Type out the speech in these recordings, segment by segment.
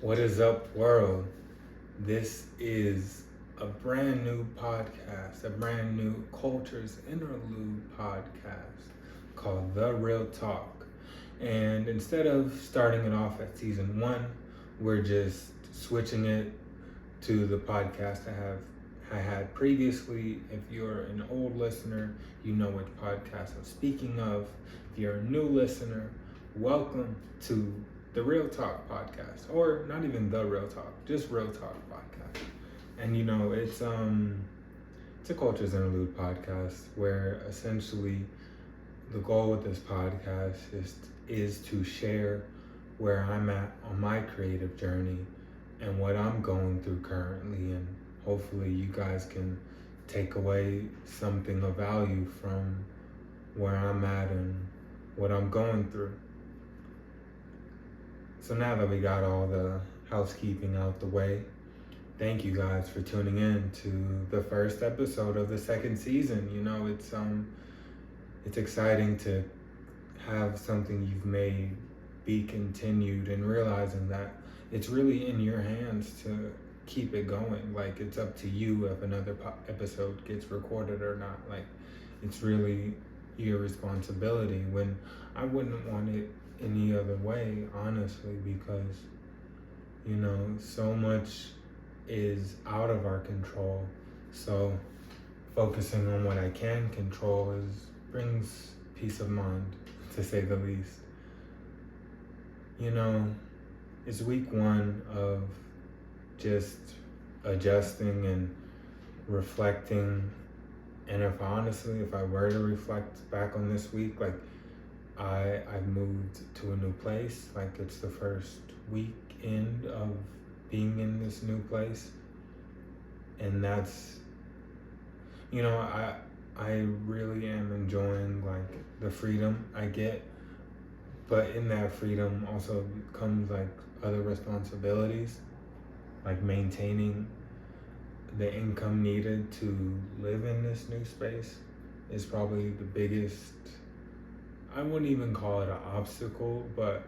What is up, world? This is a brand new podcast, a brand new Cultures Interlude podcast called The Real Talk. And instead of starting it off at season one, we're just switching it to the podcast I had previously. If you're an old listener, you know which podcast I'm speaking of. If you're a new listener, welcome to the Real Talk podcast, or not even the Real Talk, just Real Talk podcast. And it's a Cultures Interlude podcast where essentially the goal with this podcast is to share where I'm at on my creative journey and what I'm going through currently, and hopefully you guys can take away something of value from where I'm at and what I'm going through. So now that we got all the housekeeping out the way, thank you guys for tuning in to the first episode of the second season. It's exciting to have something you've made be continued, and realizing that it's really in your hands to keep it going. Like, it's up to you if another episode gets recorded or not. Like, it's really your responsibility, when I wouldn't want it any other way, honestly, because so much is out of our control. So focusing on what I can control brings peace of mind, to say the least. It's week one of just adjusting and reflecting. And if I were to reflect back on this week, like I've moved to a new place. Like, it's the first weekend of being in this new place. And that's, I really am enjoying like the freedom I get. But in that freedom also comes like other responsibilities, like maintaining the income needed to live in this new space is probably the biggest. I wouldn't even call it an obstacle, but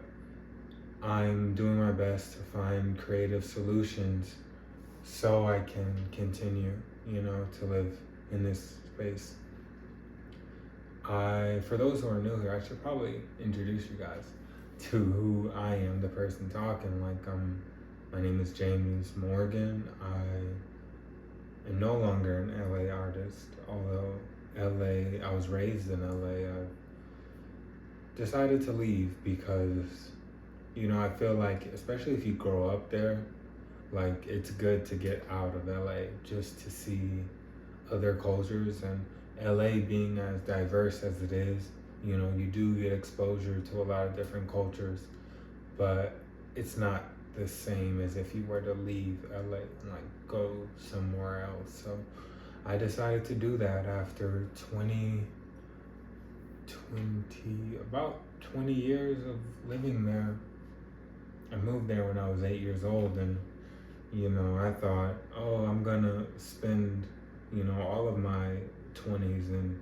I'm doing my best to find creative solutions so I can continue, to live in this space. For those who are new here, I should probably introduce you guys to who I am, the person talking. My name is James Morgan. I am no longer an LA artist, although I was raised in LA. I decided to leave because, I feel like, especially if you grow up there, like, it's good to get out of LA just to see other cultures. And LA being as diverse as it is, you do get exposure to a lot of different cultures, but it's not the same as if you were to leave LA and like go somewhere else. So I decided to do that after about 20 years of living there. I moved there when I was 8 years old, and I thought, oh, I'm gonna spend all of my 20s in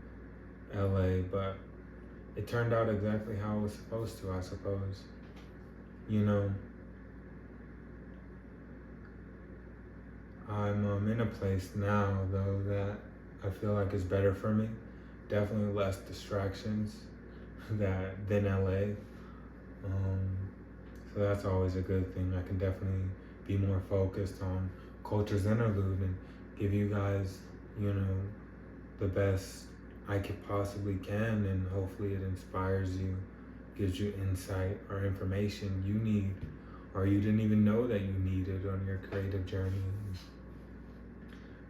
LA, but it turned out exactly how it was supposed to, I suppose. I'm in a place now, though, that I feel like is better for me. Definitely less distractions than LA. So that's always a good thing. I can definitely be more focused on Cultures Interlude and give you guys, the best I could possibly can, and hopefully it inspires you, gives you insight or information you need, or you didn't even know that you needed on your creative journey.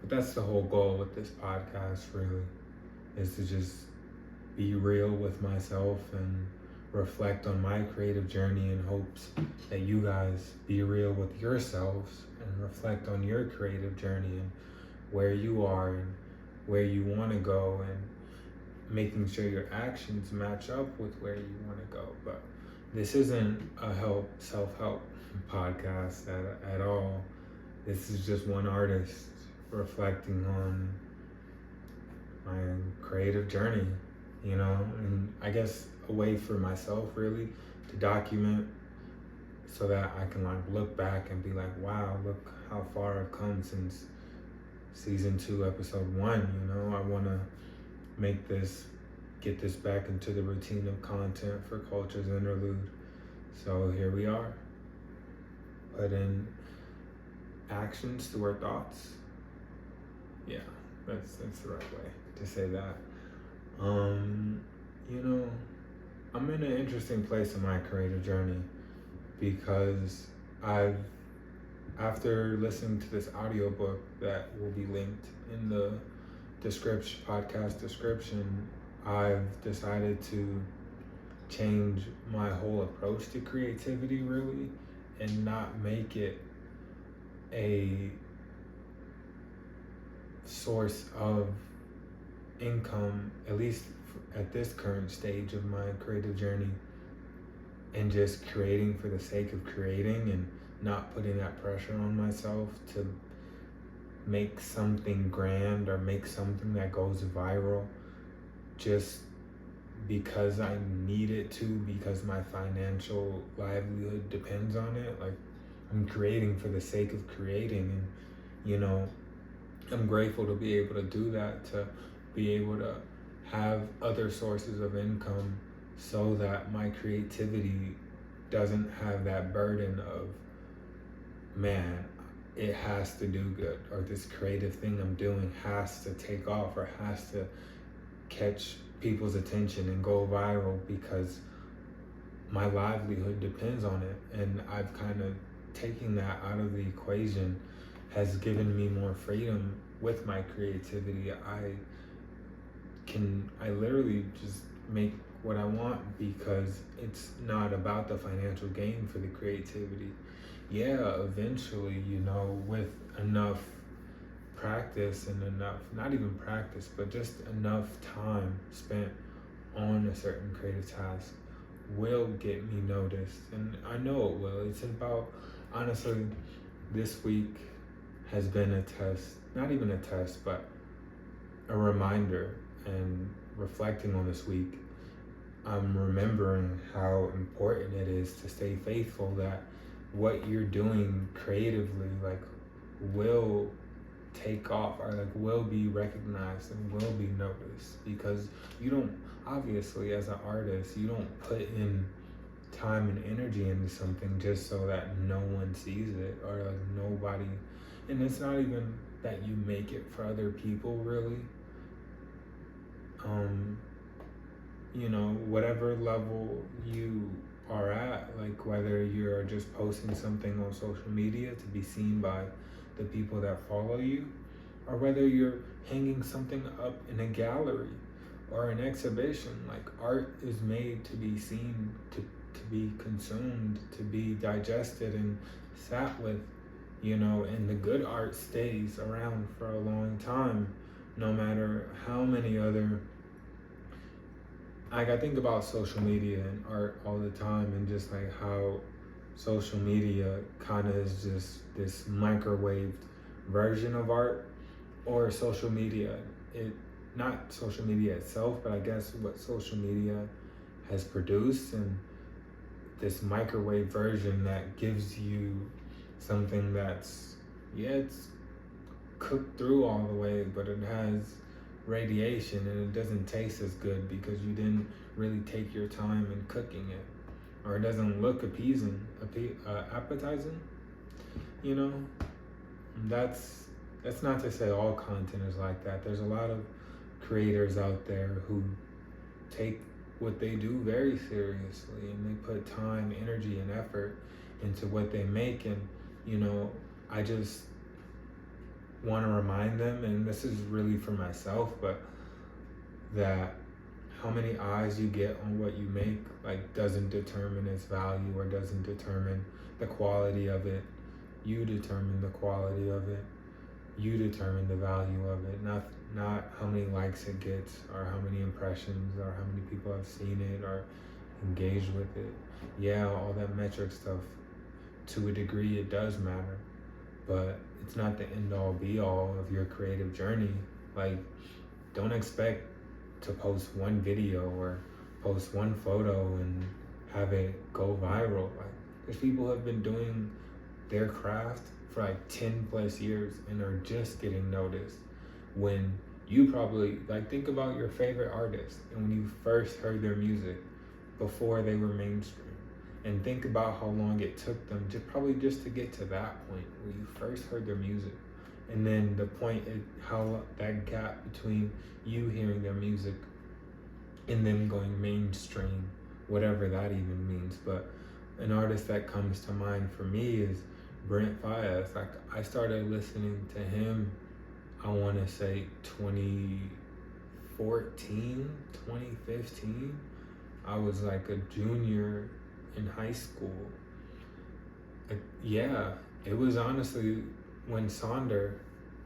But that's the whole goal with this podcast, really, is to just be real with myself and reflect on my creative journey, in hopes that you guys be real with yourselves and reflect on your creative journey and where you are and where you want to go, and making sure your actions match up with where you want to go. But this isn't a self-help podcast at all. This is just one artist reflecting on my creative journey, and I guess a way for myself, really, to document so that I can like look back and be like, wow, look how far I've come since season 2, episode 1. I want to get this back into the routine of content for Culture's Interlude. So here we are. Put in actions to our thoughts. Yeah, that's the right way to say that. I'm in an interesting place in my creative journey because after listening to this audiobook that will be linked in the podcast description, I've decided to change my whole approach to creativity, really, and not make it a source of income, at least at this current stage of my creative journey, and just creating for the sake of creating and not putting that pressure on myself to make something grand or make something that goes viral just because I need it to, because my financial livelihood depends on it. Like, I'm creating for the sake of creating, and I'm grateful to be able to do that, to be able to have other sources of income so that my creativity doesn't have that burden of, man, it has to do good, or this creative thing I'm doing has to take off or has to catch people's attention and go viral because my livelihood depends on it. And I've kind of taken that out of the equation has given me more freedom with my creativity. I literally just make what I want because it's not about the financial gain for the creativity. Yeah, eventually, with enough practice and enough, not even practice, but just enough time spent on a certain creative task will get me noticed. And I know it will. It's about, honestly, this week has been a test, not even a test, but a reminder. And reflecting on this week, I'm remembering how important it is to stay faithful, that what you're doing creatively will take off, or will be recognized and will be noticed, because you don't, obviously, as an artist, you don't put in time and energy into something just so that no one sees it, or nobody, and it's not even that you make it for other people, really. Whatever level you are at, whether you're just posting something on social media to be seen by the people that follow you, or whether you're hanging something up in a gallery or an exhibition. Art is made to be seen, to be consumed, to be digested and sat with, and the good art stays around for a long time, no matter how many other, I think about social media and art all the time, and just how social media kind of is just this microwaved version of art, or social media, not social media itself, but I guess what social media has produced, and this microwave version that gives you something that's, it's cooked through all the way, but it has radiation and it doesn't taste as good because you didn't really take your time in cooking it, or it doesn't look appetizing. That's not to say all content is like that. There's a lot of creators out there who take what they do very seriously, and they put time, energy, and effort into what they make. And I just want to remind them, and this is really for myself, but that how many eyes you get on what you make doesn't determine its value, or doesn't determine the quality of it. You determine the quality of it. You determine the value of it, not how many likes it gets, or how many impressions, or how many people have seen it or engaged with it. Yeah, all that metric stuff, to a degree it does matter, but it's not the end all be all of your creative journey. Don't expect to post one video or post one photo and have it go viral. There's people who have been doing their craft for like 10 plus years and are just getting noticed when you probably, like, think about your favorite artist and when you first heard their music before they were mainstream, and think about how long it took them just to get to that point where you first heard their music, and then the point how that gap between you hearing their music and them going mainstream, whatever that even means. But an artist that comes to mind for me is Brent Faiyaz. Like, I started listening to him, I want to say 2014, 2015. I was like a junior in high school. Yeah, it was honestly when Sonder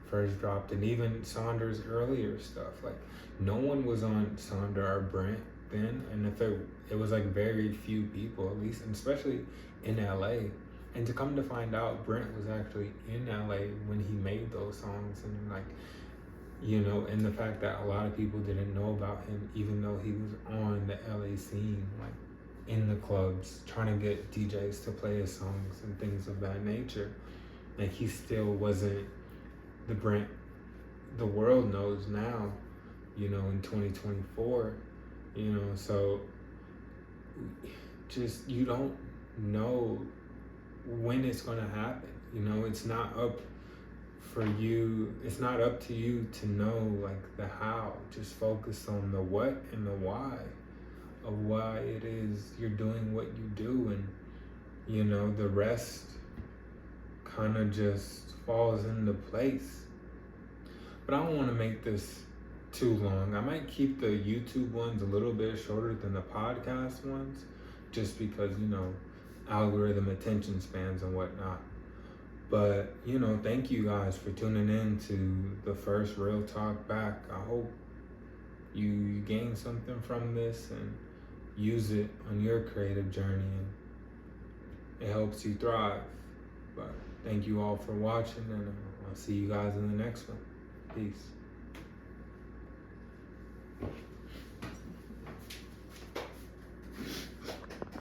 first dropped, and even Sonder's earlier stuff. Like, no one was on Sonder or Brent then, and if it was like very few people, at least, and especially in LA. And to come to find out, Brent was actually in LA when he made those songs, and like, you know, and the fact that a lot of people didn't know about him, even though he was on the LA scene, like in the clubs, trying to get DJs to play his songs and things of that nature. Like, he still wasn't the Brent the world knows now, you know, in 2024, you know. So just, you don't know when it's going to happen, you know. It's not up to you to know like the how. Just focus on the what and the why of why it is you're doing what you do, and you know, the rest kind of just falls into place. But I don't want to make this too long. I might keep the YouTube ones a little bit shorter than the podcast ones, just because, you know, algorithm attention spans and whatnot. But, you know, thank you guys for tuning in to the first Real Talk back. I hope you gain something from this and use it on your creative journey, and it helps you thrive. But thank you all for watching, and I'll see you guys in the next one. Peace.